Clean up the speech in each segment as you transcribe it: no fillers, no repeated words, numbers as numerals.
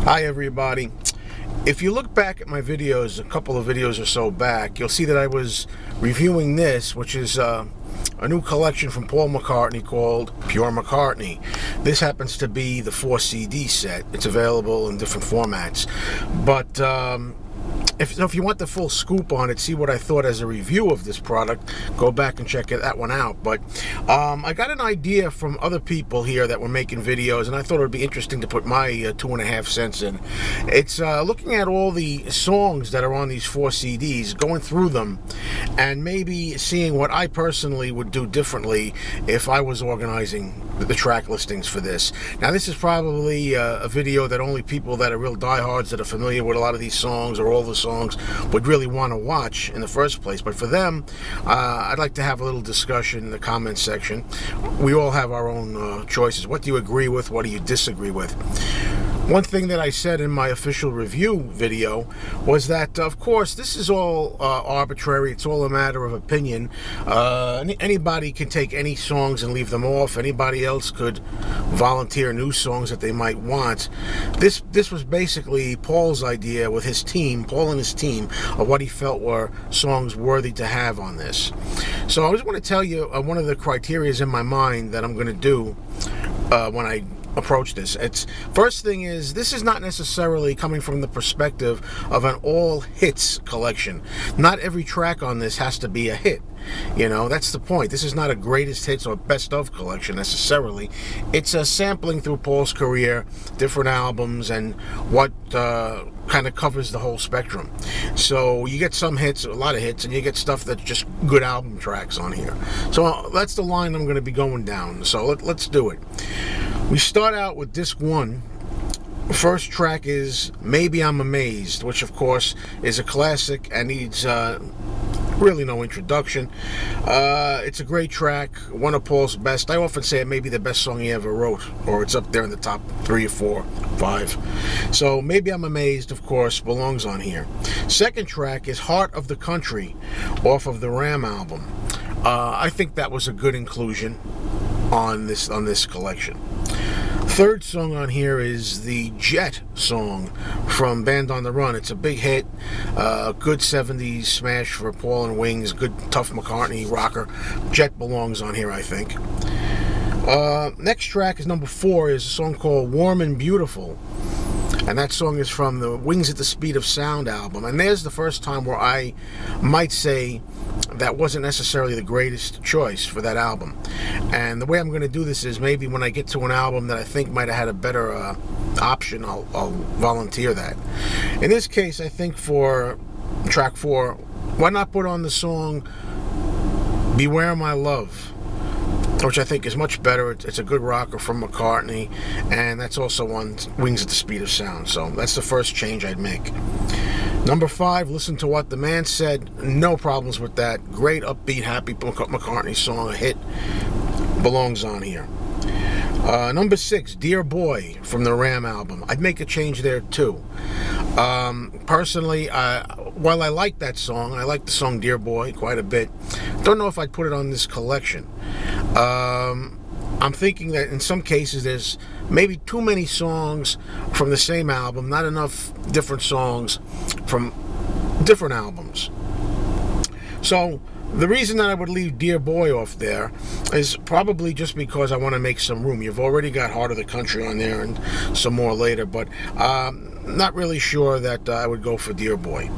Hi everybody. If you look back at my videos, a couple of videos or so back, you'll see that I was reviewing this, which is a new collection from Paul McCartney called Pure McCartney. This happens to be the 4 CD set. It's available in different formats. But if you want the full scoop on it, see what I thought as a review of this product, go back and check that one out. But I got an idea from other people here that were making videos, and I thought it would be interesting to put my 2.5 cents in. It's looking at all the songs that are on these 4 CDs, going through them, and maybe seeing what I personally would do differently if I was organizing the track listings for this. Now, this is probably a video that only people that are real diehards, that are familiar with a lot of these songs or all the songs, would really want to watch in the first place. But for them, I'd like to have a little discussion in the comments section. We all have our own choices. What do you agree with? What do you disagree with? One thing that I said in my official review video was that, of course, this is all arbitrary. It's all a matter of opinion. Anybody can take any songs and leave them off. Anybody else could volunteer new songs that they might want. This was basically Paul's idea with his team, Paul and his team, of what he felt were songs worthy to have on this. So I just want to tell you one of the criteria in my mind that I'm going to do when I approach this. It's first thing is, this is not necessarily coming from the perspective of an all hits collection. Not every track on this has to be a hit. You know, that's the point. This is not a greatest hits or best of collection necessarily. It's a sampling through Paul's career, different albums, and what kind of covers the whole spectrum. So you get some hits, a lot of hits, and you get stuff that's just good album tracks on here. So that's the line I'm going to be going down. So let's do it. We start out with disc 1. First track is Maybe I'm Amazed, which of course is a classic and needs really no introduction. It's a great track, one of Paul's best. I often say it may be the best song he ever wrote, or it's up there in the top 3 or 4, 5. So Maybe I'm Amazed, of course, belongs on here. Second track is Heart of the Country, off of the Ram album. I think that was a good inclusion on this collection. Third song on here is the Jet song from Band on the Run. It's a big hit, a good 70s smash for Paul and Wings, good tough McCartney rocker. Jet belongs on here, I think. Next track is number 4, is a song called Warm and Beautiful. And that song is from the Wings at the Speed of Sound album. And there's the first time where I might say that wasn't necessarily the greatest choice for that album. And the way I'm going to do this is, maybe when I get to an album that I think might have had a better option, I'll volunteer that. In this case, I think for track 4, why not put on the song Beware My Love, which I think is much better. It's a good rocker from McCartney, and that's also on Wings at the Speed of Sound. So that's the first change I'd make. Number 5, Listen to What the Man Said. No problems with that. Great, upbeat, happy McCartney song, a hit. Belongs on here. Number 6, Dear Boy from the Ram album. I'd make a change there too. Personally, while I like that song, I like the song Dear Boy quite a bit. Don't know if I'd put it on this collection. I'm thinking that in some cases there's maybe too many songs from the same album, not enough different songs from different albums. So the reason that I would leave Dear Boy off there is probably just because I want to make some room. You've already got Heart of the Country on there and some more later, but not really sure that I would go for Dear Boy.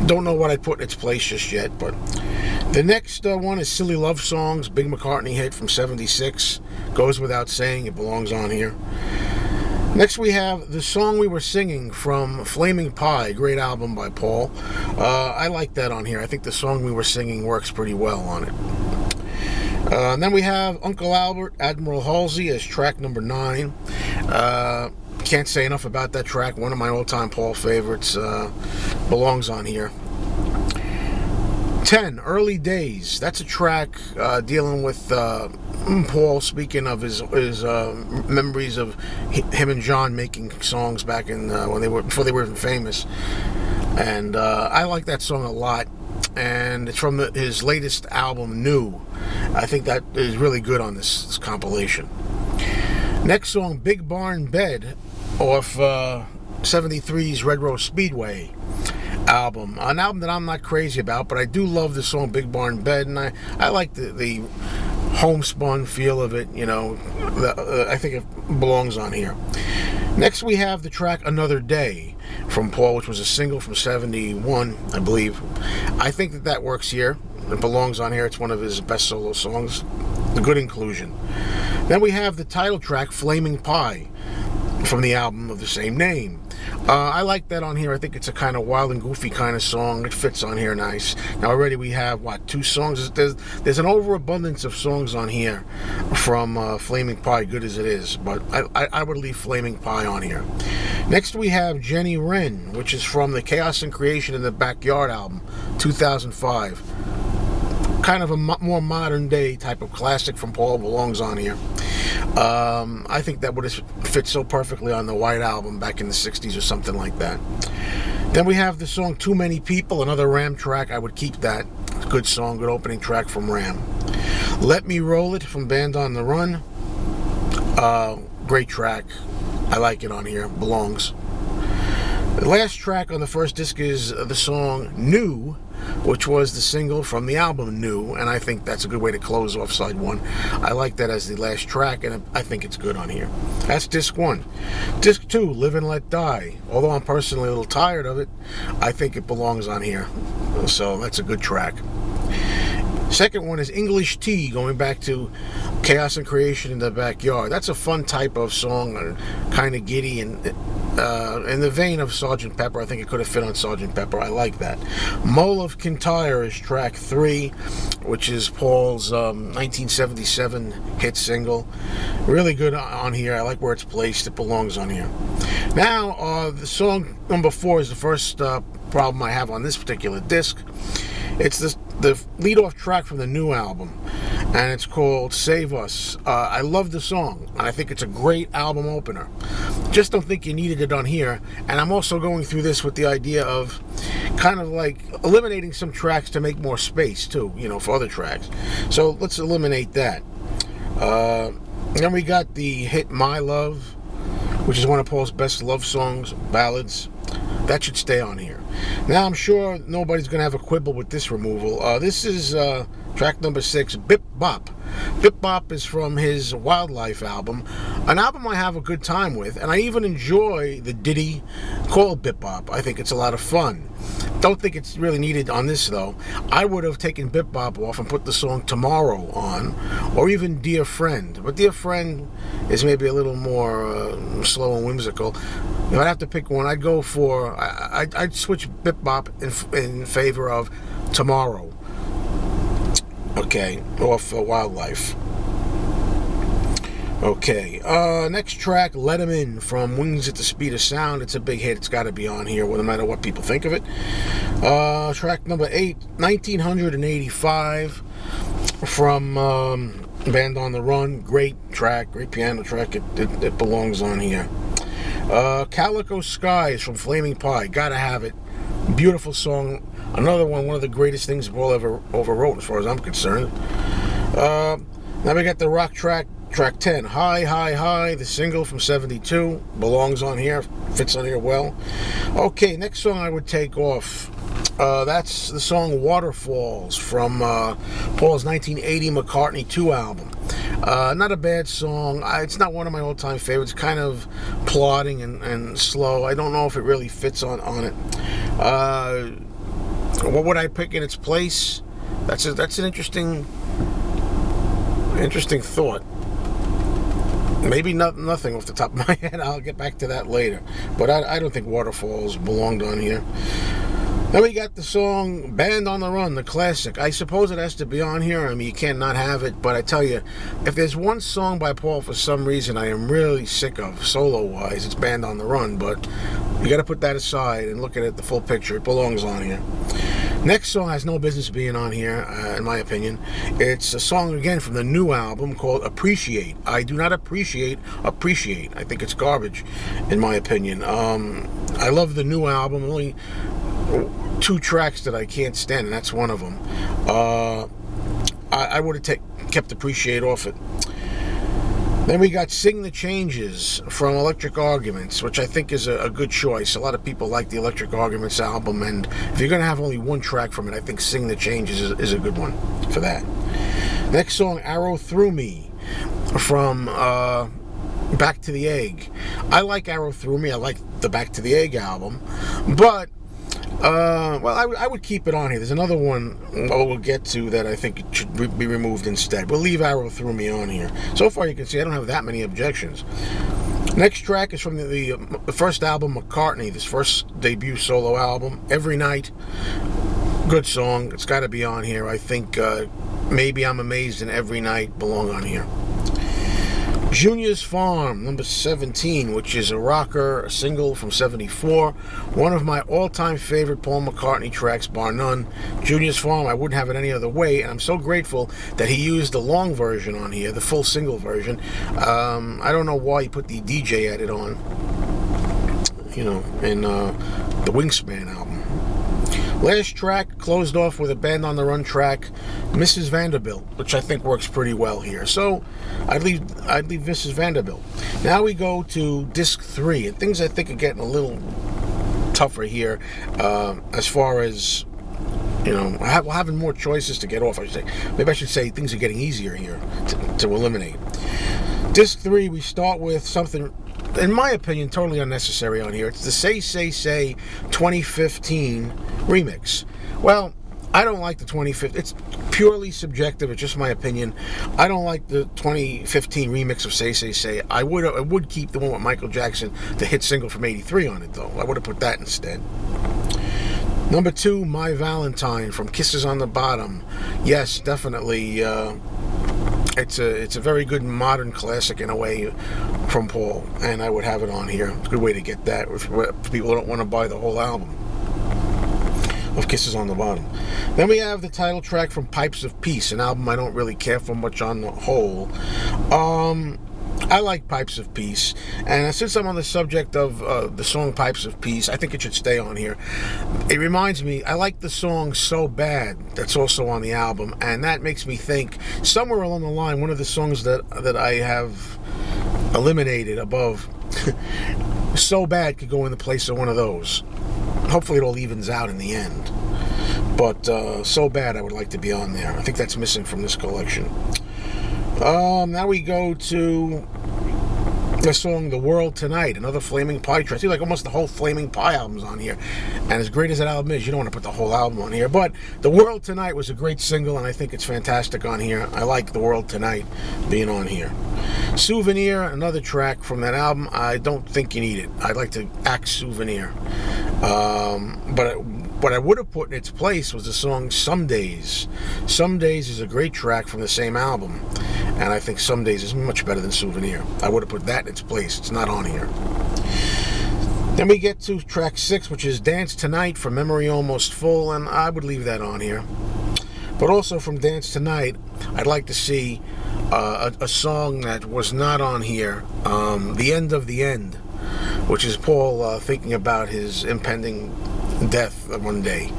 Don't know what I'd put in its place just yet, but the next one is Silly Love Songs, big McCartney hit from '76. Goes without saying, it belongs on here. Next we have The Song We Were Singing from Flaming Pie, great album by Paul. I like that on here. I think The Song We Were Singing works pretty well on it. And then we have Uncle Albert, Admiral Halsey as track number 9. Can't say enough about that track. One of my all-time Paul favorites. Belongs on here. 10, Early Days. That's a track dealing with Paul speaking of his memories of him and John making songs back in before they were even famous. And I like that song a lot. And it's from his latest album, New. I think that is really good on this compilation. Next song, Big Barn Bed, off 73's Red Rose Speedway album. An album that I'm not crazy about, but I do love the song Big Barn Bed, and I like the homespun feel of it. I think it belongs on here. Next we have the track Another Day from Paul, which was a single from 71, I believe. I think that works here. It belongs on here. It's one of his best solo songs. A good inclusion. Then we have the title track Flaming Pie from the album of the same name. I like that on here. I think it's a kind of wild and goofy kind of song. It fits on here nice. Now already we have, 2 songs? There's an overabundance of songs on here from Flaming Pie, good as it is. But I would leave Flaming Pie on here. Next we have Jenny Wren, which is from the Chaos and Creation in the Backyard album, 2005. Kind of a more modern day type of classic from Paul, belongs on here. I think that would have fit so perfectly on the White Album back in the 60s or something like that. Then we have the song Too Many People, another Ram track. I would keep that. Good song, good opening track from Ram. Let Me Roll It from Band on the Run. Great track. I like it on here. Belongs. The last track on the first disc is the song New, which was the single from the album New, and I think that's a good way to close off side 1. I like that as the last track, and I think it's good on here. That's disc 1. Disc 2, Live and Let Die. Although I'm personally a little tired of it, I think it belongs on here. So that's a good track. Second one is English Tea, going back to Chaos and Creation in the Backyard. That's a fun type of song, kind of giddy, and in the vein of Sgt. Pepper. I think it could have fit on Sgt. Pepper. I like that. Mull of Kintyre is track 3, which is Paul's 1977 hit single. Really good on here. I like where it's placed. It belongs on here. Now, the song number 4 is the first problem I have on this particular disc. It's the lead-off track from the New album, and it's called Save Us. I love the song, and I think it's a great album opener. Just don't think you needed it on here, and I'm also going through this with the idea of kind of like eliminating some tracks to make more space, too, for other tracks. So let's eliminate that. Then we got the hit My Love, which is one of Paul's best love songs, ballads. That should stay on here. Now, I'm sure nobody's going to have a quibble with this removal. This is track number 6, Bip Bop. Bip Bop is from his Wildlife album, an album I have a good time with, and I even enjoy the ditty called Bip Bop. I think it's a lot of fun. Don't think it's really needed on this, though. I would have taken Bip Bop off and put the song Tomorrow on, or even Dear Friend. But Dear Friend is maybe a little more slow and whimsical. If I'd have to pick one, I'd go for, I'd switch Bip Bop in favor of Tomorrow. Okay, off Wildlife. Okay, next track, Let 'Em In from Wings at the Speed of Sound. It's a big hit. It's got to be on here, no matter what people think of it. Track number 8, 1985 from Band on the Run. Great track, great piano track. It belongs on here. Calico Skies from Flaming Pie. Gotta have it. Beautiful song. Another one of the greatest things Paul ever wrote, as far as I'm concerned. Now we got the rock track, track 10, High, High, High, the single from 72. Belongs on here, fits on here well. Okay, next song I would take off. That's the song Waterfalls from Paul's 1980 McCARTNey 2 album. Not a bad song. It's not one of my all-time favorites. Kind of plodding and slow. I don't know if it really fits on it. What would I pick in its place? That's an interesting thought. Maybe nothing off the top of my head. I'll get back to that later. But I don't think Waterfalls belonged on here. Then we got the song Band on the Run, the classic. I suppose it has to be on here. I mean, you can't not have it. But I tell you, if there's one song by Paul for some reason I am really sick of, solo-wise, it's Band on the Run. But you got to put that aside and look at it, the full picture. It belongs on here. Next song has no business being on here, in my opinion. It's a song, again, from the New album called Appreciate. I do not appreciate. I think it's garbage, in my opinion. I love the New album. Only 2 tracks that I can't stand, and that's one of them. I would have kept Appreciate off it. Then we got Sing the Changes from Electric Arguments, which I think is a good choice. A lot of people like the Electric Arguments album, and if you're going to have only one track from it, I think Sing the Changes is a good one for that. Next song, Arrow Through Me from Back to the Egg. I like Arrow Through Me. I like the Back to the Egg album, but well, I would keep it on here. There's another one we'll get to that I think it should be removed instead. We'll leave Arrow Through Me on here. So far, you can see I don't have that many objections. Next track is from the first album, McCARTNEY, this first debut solo album, Every Night. Good song. It's got to be on here. I think Maybe I'm Amazed and Every Night belong on here. Junior's Farm, number 17, which is a rocker, a single from 74. One of my all-time favorite Paul McCartney tracks, bar none. Junior's Farm, I wouldn't have it any other way, and I'm so grateful that he used the long version on here, the full single version. I don't know why he put the DJ edit on, you know, in the Wingspan album. Last track closed off with a Band on the Run track, Mrs. Vanderbilt, which I think works pretty well here. So I'd leave Mrs. Vanderbilt. Now we go to disc 3, and things I think are getting a little tougher here as far as, you know, having more choices to get off. I should say, maybe I should say things are getting easier here to eliminate. Disc 3, we start with something, in my opinion, totally unnecessary on here. It's the Say 2015 remix. Well, I don't like the 2015. It's purely subjective. It's just my opinion. I don't like the 2015 remix of Say. I would keep the one with Michael Jackson, the hit single from '83 on it, though. I would have put that instead. Number 2, My Valentine from Kisses on the Bottom. Yes, definitely. It's a very good modern classic in a way from Paul, and I would have it on here. It's a good way to get that if people don't want to buy the whole album of Kisses on the Bottom. Then we have the title track from Pipes of Peace, an album I don't really care for much on the whole. I like Pipes of Peace, and since I'm on the subject of the song Pipes of Peace, I think it should stay on here. It reminds me, I like the song So Bad, that's also on the album, and that makes me think, somewhere along the line, one of the songs that I have eliminated above, So Bad could go in the place of one of those. Hopefully it all evens out in the end. But So Bad I would like to be on there. I think that's missing from this collection. Now we go to the song The World Tonight, another Flaming Pie track. I see like almost the whole Flaming Pie album's on here. And as great as that album is, you don't want to put the whole album on here. But The World Tonight was a great single, and I think it's fantastic on here. I like The World Tonight being on here. Souvenir, another track from that album. I don't think you need it. I'd like to act Souvenir. But what I would have put in its place was the song Some Days. Some Days is a great track from the same album, and I think Some Days is much better than Souvenir. I would have put that in its place. It's not on here. Then we get to track 6, which is Dance Tonight from Memory Almost Full, and I would leave that on here. But also from Dance Tonight, I'd like to see a song that was not on here, The End of the End, which is Paul thinking about his impending death one day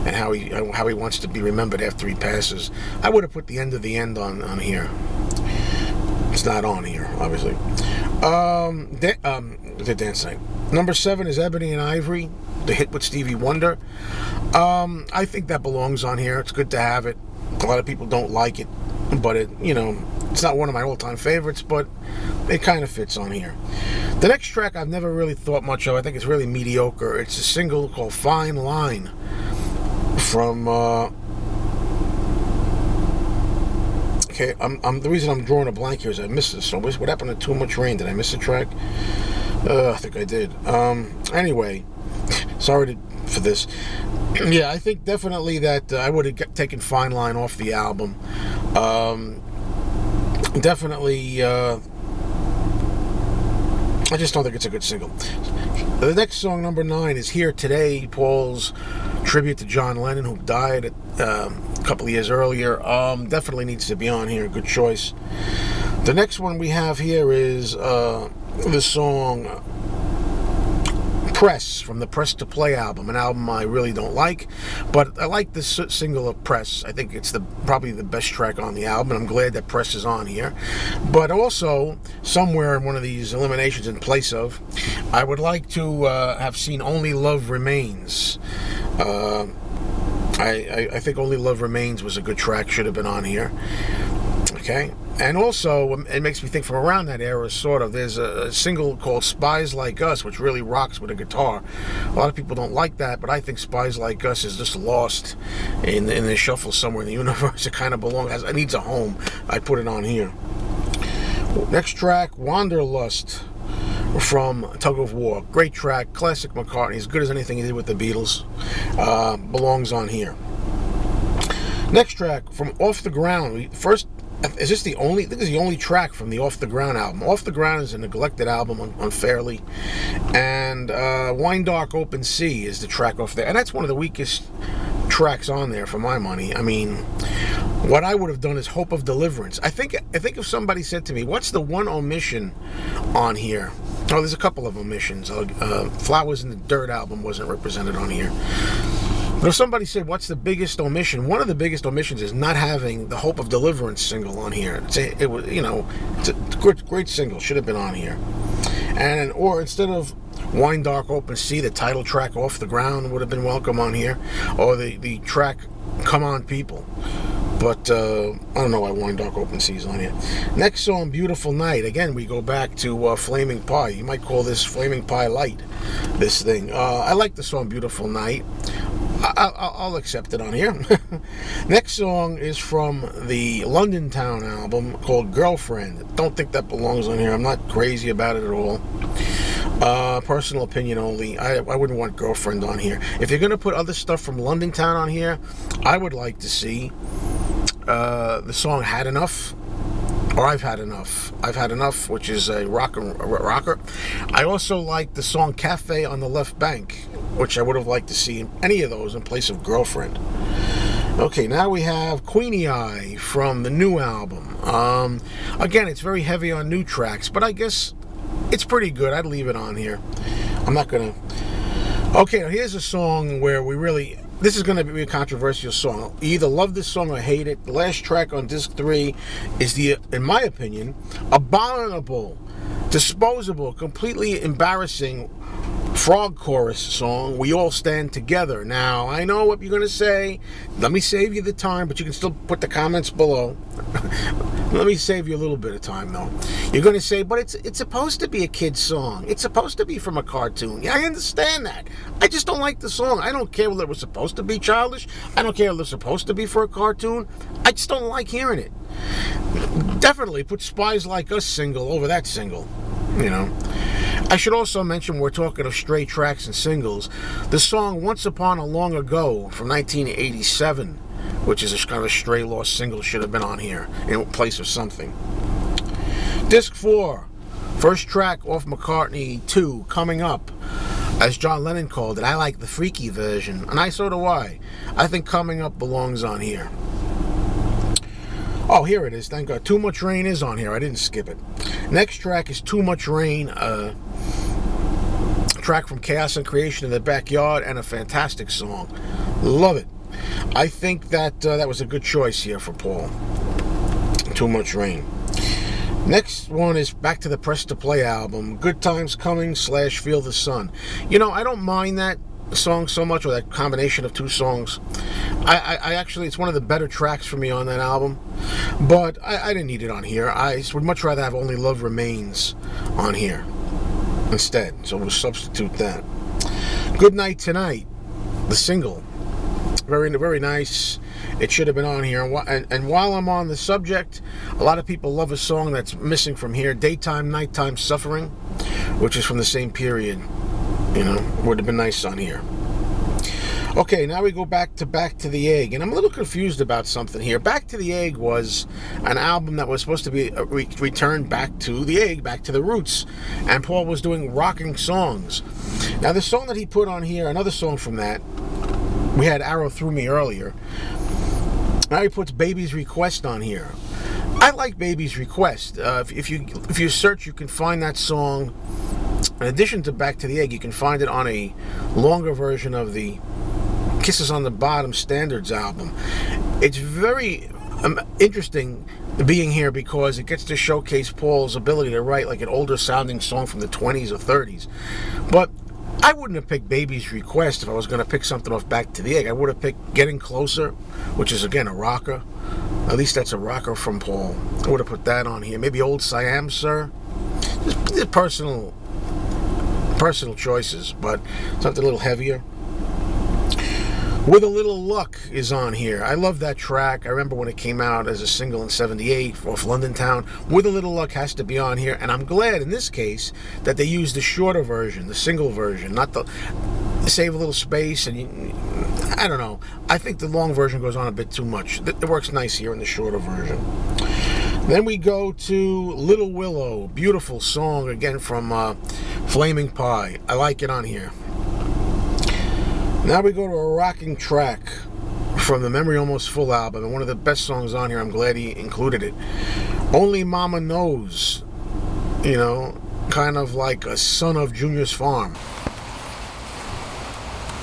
and how he wants to be remembered after he passes. I would have put The End of the End on here. It's not on here, obviously. The Dance Night. Number 7 is Ebony and Ivory, the hit with Stevie Wonder. I think that belongs on here. It's good to have it. A lot of people don't like it, but it's not one of my all-time favorites, but it kind of fits on here. The next track I've never really thought much of. I think it's really mediocre. It's a single called Fine Line from okay, the reason I'm drawing a blank here is I missed this. So what happened to Too Much Rain? Did I miss a track? I think I did. Anyway, sorry for this. Yeah, I think definitely that I would have taken Fine Line off the album. Definitely, I just don't think it's a good single. The next song, number 9, is Here Today, Paul's tribute to John Lennon, who died a couple of years earlier. Definitely needs to be on here. Good choice. The next one we have here is the song Press from the Press to Play album, an album I really don't like, but I like this single of Press. I think it's probably the best track on the album, and I'm glad that Press is on here. But also, somewhere in one of these eliminations in place of, I would like to have seen Only Love Remains. I think Only Love Remains was a good track, should have been on here. Okay, and also it makes me think from around that era, sort of, there's a single called Spies Like Us, which really rocks with a guitar. A lot of people don't like that, but I think Spies Like Us is just lost in the shuffle somewhere in the universe. It kind of belongs, it needs a home. I put it on here. Next track, Wanderlust from Tug of War. Great track, classic McCartney, as good as anything he did with the Beatles. Belongs on here. Next track, from Off the Ground. Is this the only? I think this is the only track from the Off the Ground album. Off the Ground is a neglected album, unfairly, and Wine Dark Open Sea is the track off there, and that's one of the weakest tracks on there for my money. I mean, what I would have done is Hope of Deliverance. I think if somebody said to me, "What's the one omission on here?" Oh, there's a couple of omissions. Flowers in the Dirt album wasn't represented on here. But if somebody said, what's the biggest omission? One of the biggest omissions is not having the Hope of Deliverance single on here. It's a great single. Should have been on here. Or instead of Wine Dark Open Sea, the title track Off the Ground would have been welcome on here. Or the track Come On People. But I don't know why Wine Dark Open Sea is on here. Next song, Beautiful Night. Again, we go back to Flaming Pie. You might call this Flaming Pie Light, this thing. I like the song Beautiful Night. I'll accept it on here. Next song is from the London Town album called Girlfriend. Don't think that belongs on here. I'm not crazy about it at all. Personal opinion only. I wouldn't want Girlfriend on here. If you're going to put other stuff from London Town on here, I would like to see the song Had Enough, or I've Had Enough. I've Had Enough, which is a rocker. I also like the song Cafe on the Left Bank, which I would have liked to see any of those in place of Girlfriend. Okay, now we have Queenie Eye from the new album. Again, it's very heavy on new tracks, but I guess it's pretty good. I'd leave it on here. I'm not going to... Okay, now here's a song where we really... This is going to be a controversial song. You either love this song or hate it. The last track on disc 3 is in my opinion, abominable, disposable, completely embarrassing frog chorus song, We All Stand Together. Now, I know what you're going to say. Let me save you the time, but you can still put the comments below. Let me save you a little bit of time, though. You're going to say, but it's supposed to be a kid's song. It's supposed to be from a cartoon. Yeah, I understand that. I just don't like the song. I don't care whether it was supposed to be childish. I don't care whether it's supposed to be for a cartoon. I just don't like hearing it. Definitely put Spies Like Us single over that single. You know. I should also mention, we're talking of stray tracks and singles, the song Once Upon a Long Ago from 1987, which is a kind of a stray lost single, should have been on here in place of something. Disc 4, first track off McCartney 2, Coming Up, as John Lennon called it. I like the freaky version, and so do I. I think Coming Up belongs on here. Oh, here it is. Thank God. Too Much Rain is on here. I didn't skip it. Next track is Too Much Rain, a track from Chaos and Creation in the Backyard, and a fantastic song. Love it. I think that that was a good choice here for Paul. Too Much Rain. Next one is back to the Press to Play album, Good Times Coming / Feel the Sun. You know, I don't mind that song so much, or that combination of two songs. I actually, it's one of the better tracks for me on that album, but I didn't need it on here. I would much rather have Only Love Remains on here instead, so we'll substitute that. Good Night Tonight, the single, very, very nice. It should have been on here. And while I'm on the subject, a lot of people love a song that's missing from here, Daytime, Nighttime Suffering, which is from the same period. You know, would have been nice on here. Okay, now we go back to the Egg, and I'm a little confused about something here. Back to the Egg was an album that was supposed to be returned back to the Egg, back to the roots, and Paul was doing rocking songs. Now, the song that he put on here, another song from that, we had Arrow Through Me earlier. Now he puts Baby's Request on here. I like Baby's Request. If you search, you can find that song In addition to Back to the Egg, you can find it on a longer version of the Kisses on the Bottom Standards album. It's very interesting being here because it gets to showcase Paul's ability to write like an older sounding song from the 20s or 30s. But I wouldn't have picked Baby's Request if I was going to pick something off Back to the Egg. I would have picked Getting Closer, which is again a rocker. At least that's a rocker from Paul. I would have put that on here. Maybe Old Siam, Sir. Just personal choices, but something a little heavier. With a Little Luck is on here. I love that track. I remember when it came out as a single in '78 off London Town. With a Little Luck has to be on here, and I'm glad in this case that they used the shorter version, the single version, not the save a little space. And I don't know. I think the long version goes on a bit too much. It works nice here in the shorter version. Then we go to Little Willow, beautiful song again from Flaming Pie. I like it on here. Now we go to a rocking track from the Memory Almost Full album, and one of the best songs on here. I'm glad he included it. Only Mama Knows, you know, kind of like a son of Junior's Farm.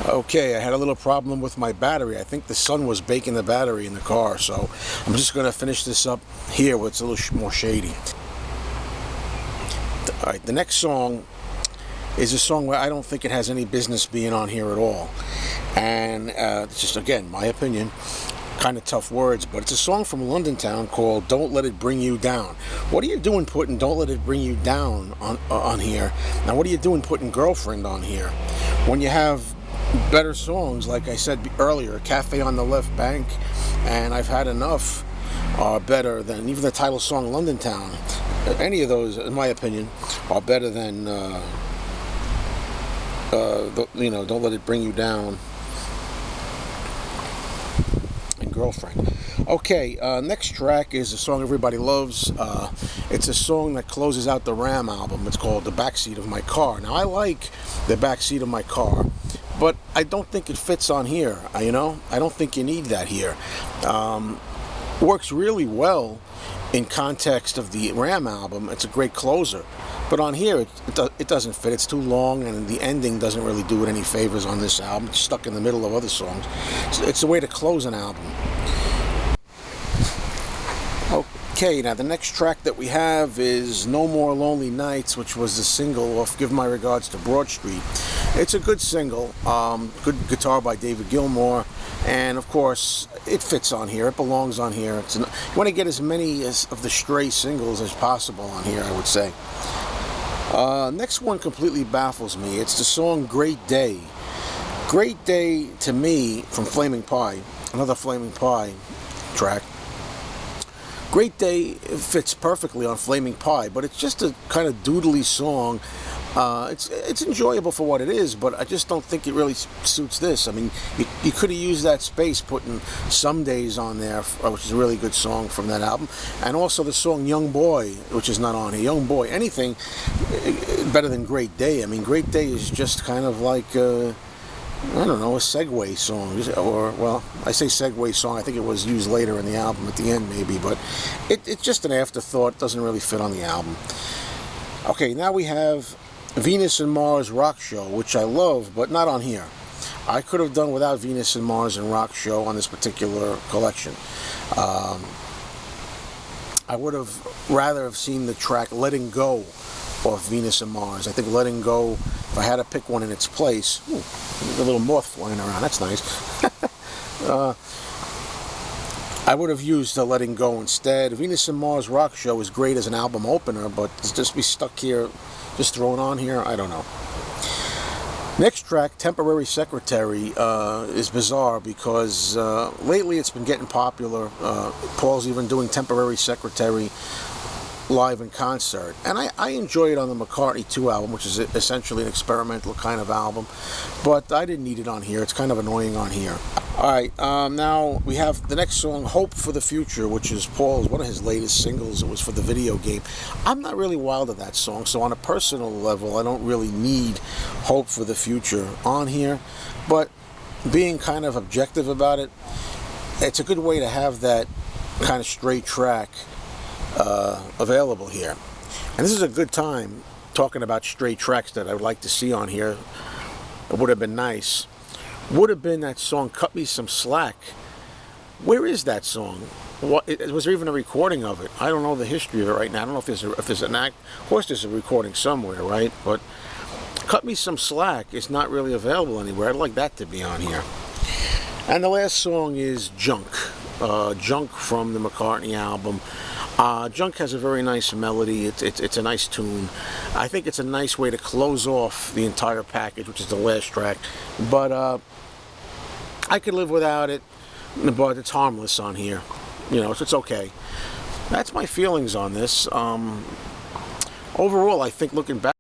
Okay, I had a little problem with my battery. I think the sun was baking the battery in the car, so I'm just going to finish this up here where it's a little more shady. Alright, the next song is a song where I don't think it has any business being on here at all. And it's just, again, my opinion, kind of tough words, but it's a song from London Town called Don't Let It Bring You Down. What are you doing putting Don't Let It Bring You Down on here? Now, what are you doing putting Girlfriend on here? When you have better songs, like I said earlier, Cafe on the Left Bank and I've Had Enough are better than even the title song London Town. Any of those, in my opinion, are better than Don't Let It Bring You Down and Girlfriend. Okay, next track is a song everybody loves. It's a song that closes out the Ram album. It's called The Backseat of My Car. Now, I like The Backseat of My Car, but I don't think it fits on here, I don't think you need that here. Works really well in context of the Ram album. It's a great closer. But on here, it doesn't fit. It's too long, and the ending doesn't really do it any favors on this album. It's stuck in the middle of other songs. It's a way to close an album. Okay, now the next track that we have is No More Lonely Nights, which was the single off Give My Regards to Broad Street. It's a good single, good guitar by David Gilmour, and of course, it fits on here. It belongs on here. You want to get as many of the Stray singles as possible on here, I would say. Next one completely baffles me. It's the song Great Day. Great Day, to me, from Flaming Pie, another Flaming Pie track. Great Day fits perfectly on Flaming Pie, but it's just a kind of doodly song. It's enjoyable for what it is, but I just don't think it really suits this. I mean, you could have used that space putting Some Days on there, which is a really good song from that album, and also the song Young Boy, which is not on here. Young Boy, anything better than Great Day. I mean, Great Day is just kind of like, I don't know, a segue song, or, well, I say segue song, I think it was used later in the album at the end maybe, but it's just an afterthought. It doesn't really fit on the album. Okay, now we have Venus and Mars Rock Show, which I love, but not on here. I could have done without Venus and Mars and Rock Show on this particular collection. I would have rather have seen the track Letting Go off Venus and Mars. I think Letting Go, if I had to pick one in its place, a little moth flying around, that's nice. I would have used Letting Go instead. Venus and Mars Rock Show is great as an album opener, but to just be stuck here, just thrown on here, I don't know. Next track, Temporary Secretary, is bizarre because lately it's been getting popular. Paul's even doing Temporary Secretary live in concert, and I enjoy it on the McCARTNEY 2 album, which is essentially an experimental kind of album, but I didn't need it on here. It's kind of annoying on here. Alright, now we have the next song, Hope for the Future, which is Paul's, one of his latest singles. It was for the video game. I'm not really wild at that song, so on a personal level, I don't really need Hope for the Future on here, but being kind of objective about it, it's a good way to have that kind of straight track available here. And this is a good time talking about stray tracks that I would like to see on here. It would have been nice. Would have been that song "Cut Me Some Slack." Where is that song? What, was there even a recording of it? I don't know the history of it right now. I don't know if there's an act. Of course, there's a recording somewhere, right? But "Cut Me Some Slack" is not really available anywhere. I'd like that to be on here. And the last song is "Junk." "Junk" from the McCARTNEY album. "Junk" has a very nice melody. It's a nice tune. I think it's a nice way to close off the entire package, which is the last track. But I could live without it. But it's harmless on here. You know, so it's okay. That's my feelings on this. Overall, I think looking back,